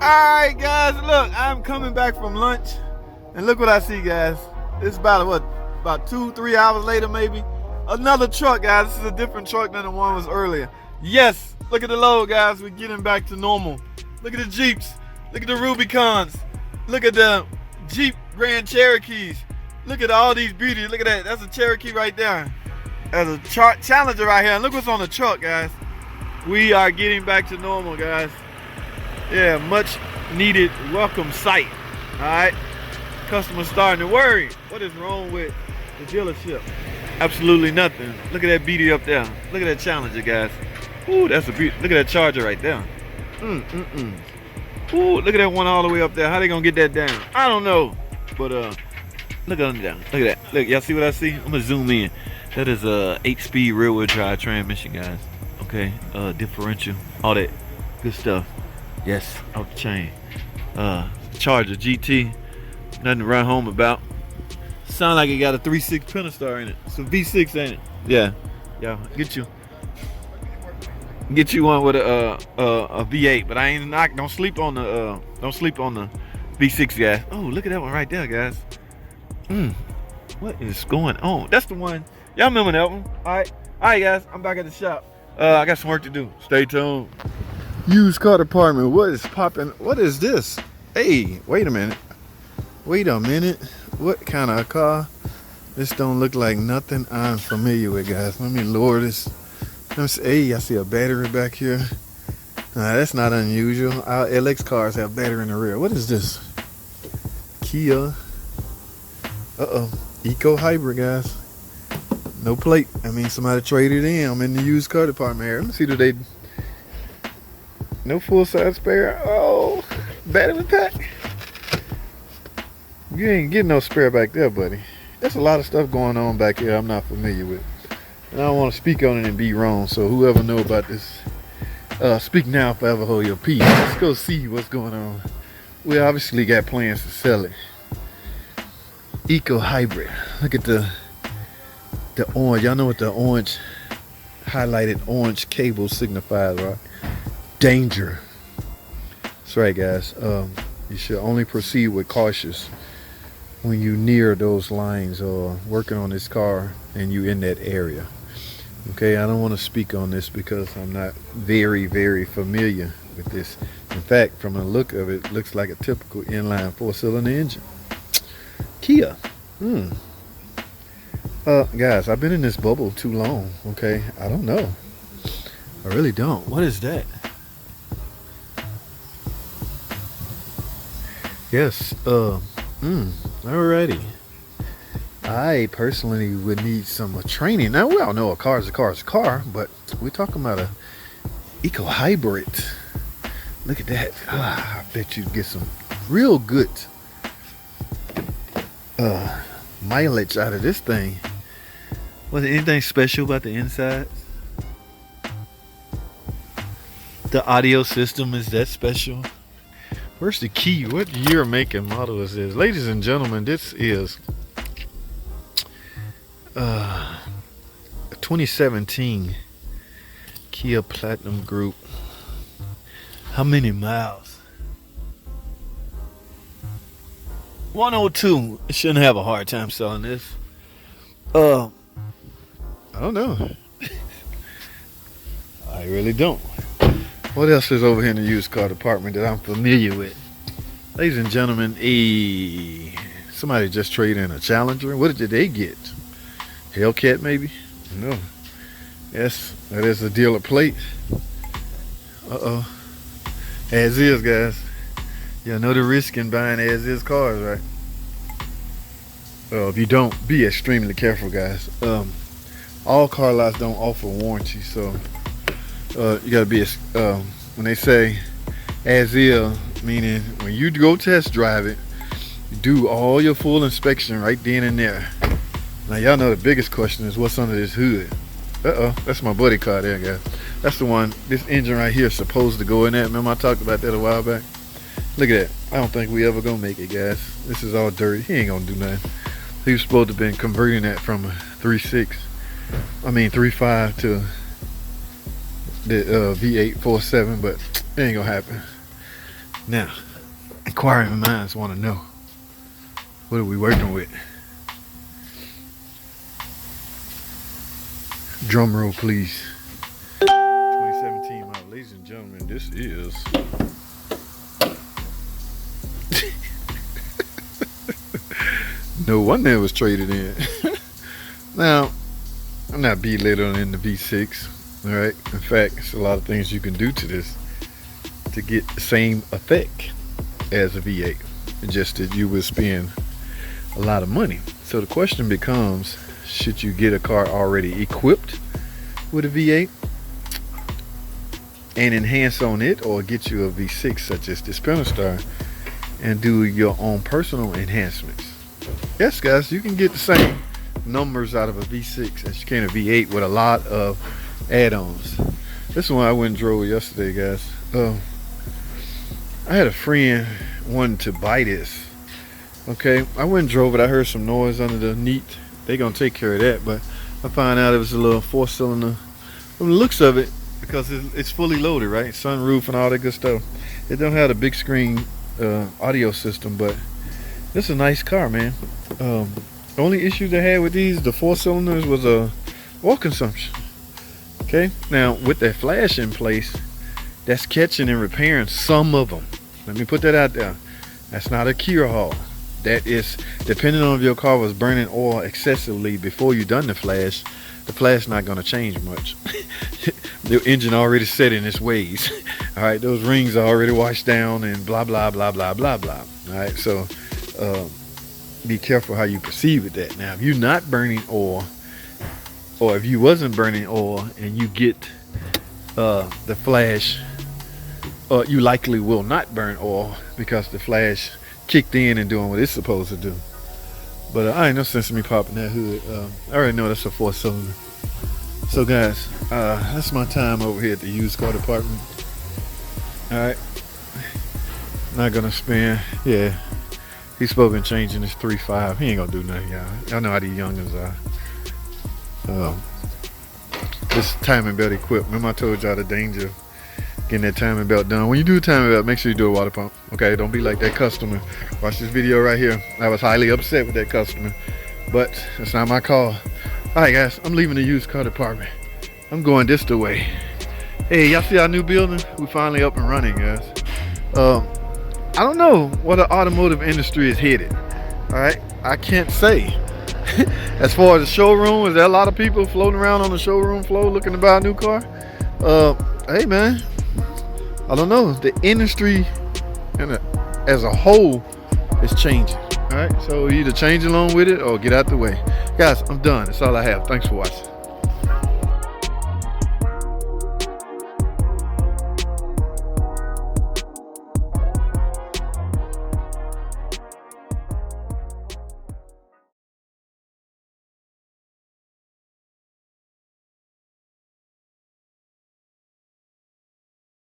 Alright guys, look, I'm coming back from lunch and look what I see, guys. It's about what, about 2-3 hours later maybe. Another truck, guys. This is a different truck than the one was earlier. Yes, look at the load, guys. We're getting back to normal. Look at the Jeeps. Look at the Rubicons. Look at the Jeep Grand Cherokees. Look at all these beauties. Look at that. That's a Cherokee right there. That's a Challenger right here. And look what's on the truck, guys. We are getting back to normal, guys. Yeah, much needed welcome sight. All right, customers starting to worry. What is wrong with the dealership? Absolutely nothing. Look at that beauty up there. Look at that Challenger, guys. Ooh, that's a beauty. Look at that Charger right there. Ooh, look at that one all the way up there. How they gonna get that down? I don't know. But look at down. Look at that. Look, y'all see what I see? I'm gonna zoom in. That is a 8-speed rear-wheel drive transmission, guys. Okay, differential, all that good stuff. Yes, out the chain. Charger GT, nothing to write home about. Sound like it got a 3.6 Pentastar in it. Some V6 ain't it? Yeah, get you one with a V8, but I ain't not. Don't sleep on the V6, guys. Oh, look at that one right there, guys. What is going on? That's the one. Y'all remember that one? All right, guys. I'm back at the shop. I got some work to do. Stay tuned. Used car department. What is popping? What is this? Hey, wait a minute. What kind of a car? This don't look like nothing I'm familiar with, guys. Let me lower this. Hey, I see a battery back here. That's not unusual. Our LX cars have battery in the rear. What is this? Kia. Eco hybrid, guys. No plate. I mean, somebody traded in. I'm in the used car department here. Let me see, do they... No full-size spare. Oh, battery pack. You ain't getting no spare back there, buddy. There's a lot of stuff going on back here I'm not familiar with. And I don't want to speak on it and be wrong. So whoever know about this, speak now, forever hold your peace. Let's go see what's going on. We obviously got plans to sell it. Eco hybrid. Look at the orange. Y'all know what the orange, highlighted orange cable signifies, right? Danger. That's right, guys. You should only proceed with cautious when you near those lines or working on this car and you in that area. Okay, I don't want to speak on this because I'm not very, very familiar with this. In fact, from the look of it, looks like a typical inline 4-cylinder engine. Kia. Guys, I've been in this bubble too long. Okay, I don't know. I really don't. What is that? Yes, alrighty. I personally would need some training. Now, we all know a car is a car, but we're talking about a eco hybrid. Look at that. I bet you'd get some real good mileage out of this thing. Was there anything special about the insides? The audio system, is that special? Where's the key? What year, make, and model is this? Ladies and gentlemen, this is 2017 Kia Platinum Group. How many miles? 102. I shouldn't have a hard time selling this. I don't know. I really don't. What else is over here in the used car department that I'm familiar with? Ladies and gentlemen, somebody just traded in a Challenger. What did they get? Hellcat maybe? No. Yes, that is a dealer plate. As is, guys. You know the risk in buying as is cars, right? If you don't, be extremely careful, guys. All car lots don't offer warranty, so you gotta be when they say as is, meaning when you go test drive it, you do all your full inspection right then and there. Now y'all know the biggest question is what's under this hood. That's my buddy car there, guys. That's the one. This engine right here is supposed to go in that. Remember I talked about that a while back? Look at that. I don't think we ever gonna make it, guys. This is all dirty. He ain't gonna do nothing. He was supposed to have been converting that from a 3.5 to the V8 4.7, but it ain't gonna happen. Now, inquiring minds want to know, what are we working with? Drum roll, please. 2017 model. Ladies and gentlemen, this is no wonder it was traded in. Now, I'm not belittling the V6, all right? In fact, it's a lot of things you can do to this to get the same effect as a V8. Just that you would spend a lot of money. So the question becomes, should you get a car already equipped with a V8 and enhance on it, or get you a V6 such as this Pentastar and do your own personal enhancements? Yes, guys, you can get the same numbers out of a V6 as you can a V8 with a lot of add-ons. This one I went and drove yesterday, guys. I had a friend wanted to buy this. Okay, I went and drove it. I heard some noise underneath. They gonna take care of that, but I found out it was a little 4-cylinder. From the looks of it, because it's fully loaded, right? Sunroof and all that good stuff. It don't have a big screen audio system, but it's a nice car, man. The only issue they had with these, the 4-cylinders, was oil consumption. Okay, now with that flash in place, that's catching and repairing some of them. Let me put that out there. That's not a cure all. That is depending on if your car was burning oil excessively before you done the flash not going to change much. The engine already set in its ways. All right, those rings are already washed down and blah blah blah blah blah blah. All right, so be careful how you proceed with that. Now, if you're not burning oil, or if you wasn't burning oil and you get the flash, you likely will not burn oil because the flash kicked in and doing what it's supposed to do. But I ain't no sense in me popping that hood. I already know that's a 4-cylinder. So guys, that's my time over here at the used car department. Alright, not gonna spend, yeah, he's supposed to be changing this 3.5. He ain't gonna do nothing, y'all. Y'all know how these youngins are. This timing belt equipped. Remember I told y'all the danger of getting that timing belt done. When you do a timing belt, make sure you do a water pump. Okay, don't be like that customer. Watch this video right here. I was highly upset with that customer, but it's not my call. Alright guys, I'm leaving the used car department. I'm going this the way. Hey, y'all see our new building? We finally up and running, guys. I don't know where the automotive industry is headed. Alright, I can't say. As far as the showroom, is there a lot of people floating around on the showroom floor looking to buy a new car? Hey man, I don't know. The industry as a whole is changing. All right, so either change along with it or get out the way. Guys, I'm done. That's all I have. Thanks for watching.